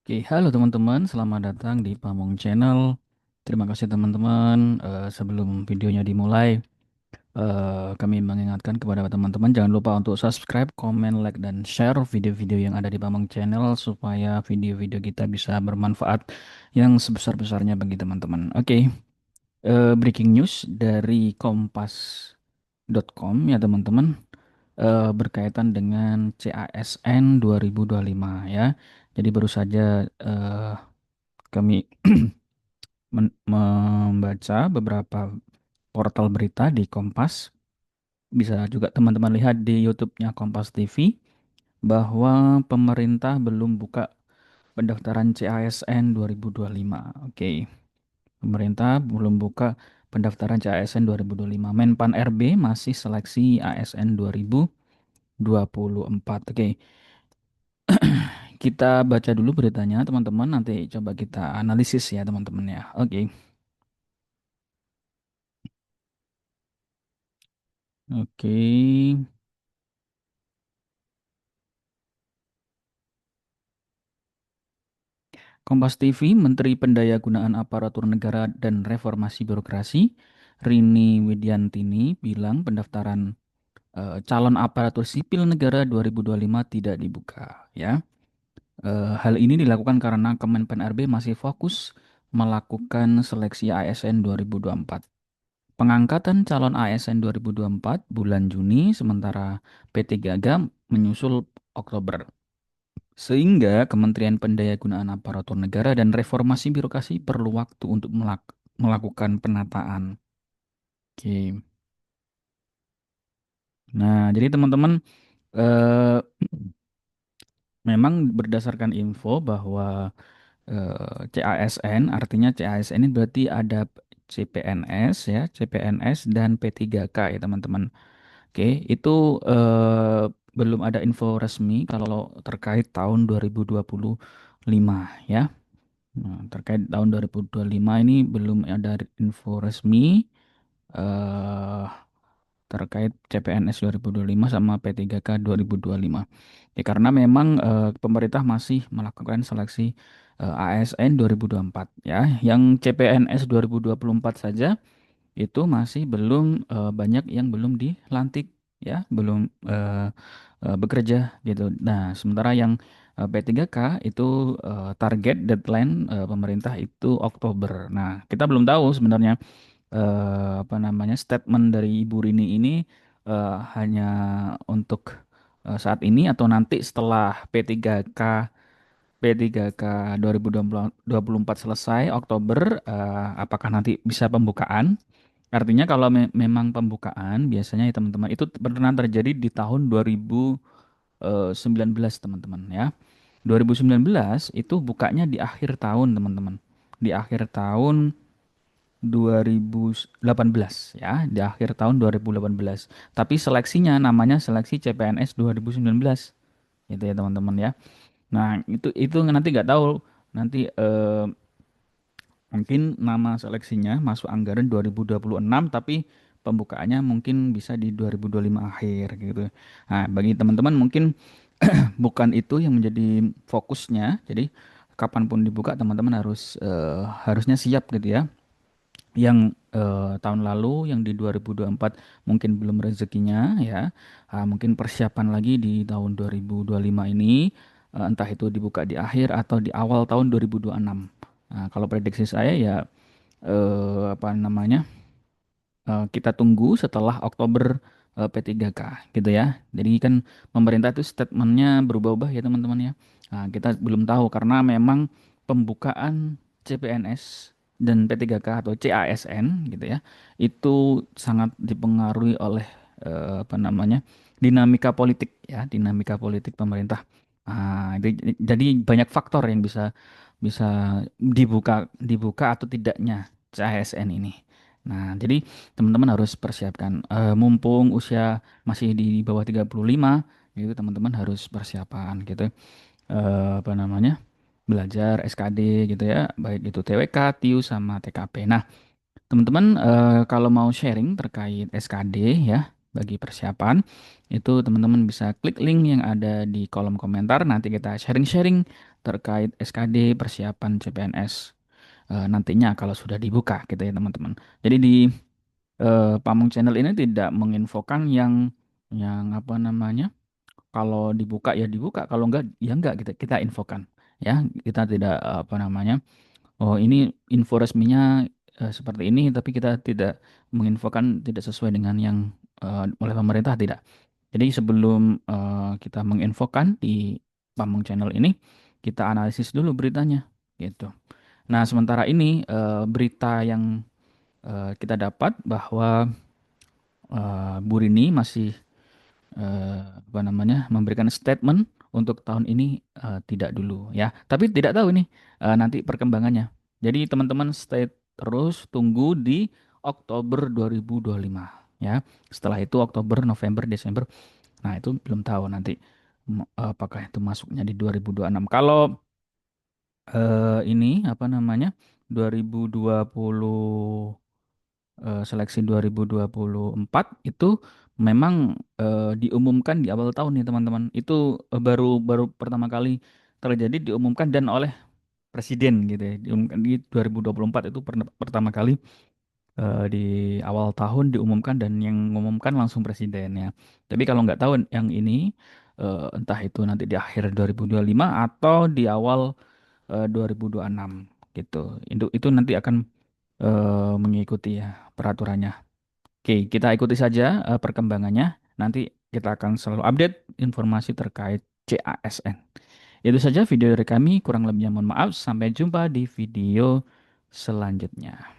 Oke, halo teman-teman, selamat datang di Pamong Channel. Terima kasih teman-teman. Sebelum videonya dimulai, kami mengingatkan kepada teman-teman jangan lupa untuk subscribe, comment, like, dan share video-video yang ada di Pamong Channel supaya video-video kita bisa bermanfaat yang sebesar-besarnya bagi teman-teman. Oke, breaking news dari kompas.com ya teman-teman, berkaitan dengan CASN 2025 ya. Jadi baru saja kami membaca beberapa portal berita di Kompas. Bisa juga teman-teman lihat di YouTube-nya Kompas TV bahwa pemerintah belum buka pendaftaran CASN 2025. Oke, pemerintah belum buka pendaftaran CASN 2025. Menpan RB masih seleksi ASN 2024. Oke, kita baca dulu beritanya teman-teman. Nanti coba kita analisis ya teman-teman ya. Oke, oke. Kompas TV, Menteri Pendayagunaan Aparatur Negara dan Reformasi Birokrasi, Rini Widiantini bilang pendaftaran calon aparatur sipil negara 2025 tidak dibuka, ya. Hal ini dilakukan karena Kemenpan RB masih fokus melakukan seleksi ASN 2024. Pengangkatan calon ASN 2024 bulan Juni, sementara P3K menyusul Oktober. Sehingga Kementerian Pendayagunaan Aparatur Negara dan Reformasi Birokrasi perlu waktu untuk melakukan penataan. Oke. Nah, jadi teman-teman, eh, memang berdasarkan info bahwa CASN, artinya CASN ini berarti ada CPNS ya, CPNS dan P3K ya teman-teman. Oke, itu belum ada info resmi kalau terkait tahun 2025 ya. Nah, terkait tahun 2025 ini belum ada info resmi eh, terkait CPNS 2025 sama P3K 2025. Ya, karena memang pemerintah masih melakukan seleksi ASN 2024 ya. Yang CPNS 2024 saja itu masih belum, banyak yang belum dilantik ya, belum bekerja gitu. Nah, sementara yang P3K itu target deadline pemerintah itu Oktober. Nah, kita belum tahu sebenarnya apa namanya statement dari Ibu Rini ini hanya untuk saat ini atau nanti setelah P3K 2024 selesai Oktober, apakah nanti bisa pembukaan? Artinya kalau memang pembukaan biasanya ya teman-teman itu pernah terjadi di tahun 2019 teman-teman ya. 2019 itu bukanya di akhir tahun teman-teman. Di akhir tahun 2018 ya, di akhir tahun 2018. Tapi seleksinya namanya seleksi CPNS 2019 gitu ya teman-teman ya. Nah, itu nanti nggak tahu nanti mungkin nama seleksinya masuk anggaran 2026 tapi pembukaannya mungkin bisa di 2025 akhir gitu. Nah, bagi teman-teman mungkin bukan itu yang menjadi fokusnya. Jadi kapanpun dibuka teman-teman harusnya siap gitu ya. Yang tahun lalu yang di 2024 mungkin belum rezekinya ya. Mungkin persiapan lagi di tahun 2025 ini, entah itu dibuka di akhir atau di awal tahun 2026. Nah, kalau prediksi saya ya apa namanya, kita tunggu setelah Oktober P3K gitu ya. Jadi kan pemerintah itu statementnya berubah-ubah ya teman-teman ya. Nah, kita belum tahu karena memang pembukaan CPNS dan P3K atau CASN gitu ya, itu sangat dipengaruhi oleh apa namanya, dinamika politik ya, dinamika politik pemerintah. Jadi banyak faktor yang bisa bisa dibuka atau tidaknya CASN ini. Nah, jadi teman-teman harus persiapkan. Mumpung usia masih di bawah 35, gitu teman-teman harus persiapan gitu. Apa namanya? Belajar SKD gitu ya, baik itu TWK, TIU sama TKP. Nah, teman-teman, kalau mau sharing terkait SKD ya, bagi persiapan, itu teman-teman bisa klik link yang ada di kolom komentar. Nanti kita sharing-sharing terkait SKD persiapan CPNS nantinya kalau sudah dibuka gitu ya teman-teman. Jadi di Pamong Channel ini tidak menginfokan yang apa namanya, kalau dibuka ya dibuka, kalau enggak ya enggak, kita infokan ya. Kita tidak apa namanya, oh ini info resminya seperti ini, tapi kita tidak menginfokan tidak sesuai dengan yang oleh pemerintah, tidak. Jadi sebelum kita menginfokan di Pamong Channel ini, kita analisis dulu beritanya gitu. Nah, sementara ini berita yang kita dapat bahwa Bu Rini masih apa namanya, memberikan statement untuk tahun ini tidak dulu ya. Tapi tidak tahu ini nanti perkembangannya. Jadi teman-teman stay terus, tunggu di Oktober 2025 ya. Setelah itu Oktober, November, Desember. Nah, itu belum tahu nanti apakah itu masuknya di 2026. Kalau ini apa namanya, 2020 seleksi 2024 itu memang diumumkan di awal tahun nih teman-teman. Itu baru baru pertama kali terjadi, diumumkan dan oleh presiden gitu ya. Diumumkan di 2024 itu pertama kali di awal tahun diumumkan, dan yang mengumumkan langsung presiden ya. Tapi kalau nggak tahu yang ini entah itu nanti di akhir 2025 atau di awal 2026 gitu. Itu nanti akan mengikuti ya peraturannya. Oke, kita ikuti saja perkembangannya. Nanti kita akan selalu update informasi terkait CASN. Itu saja video dari kami, kurang lebihnya mohon maaf. Sampai jumpa di video selanjutnya.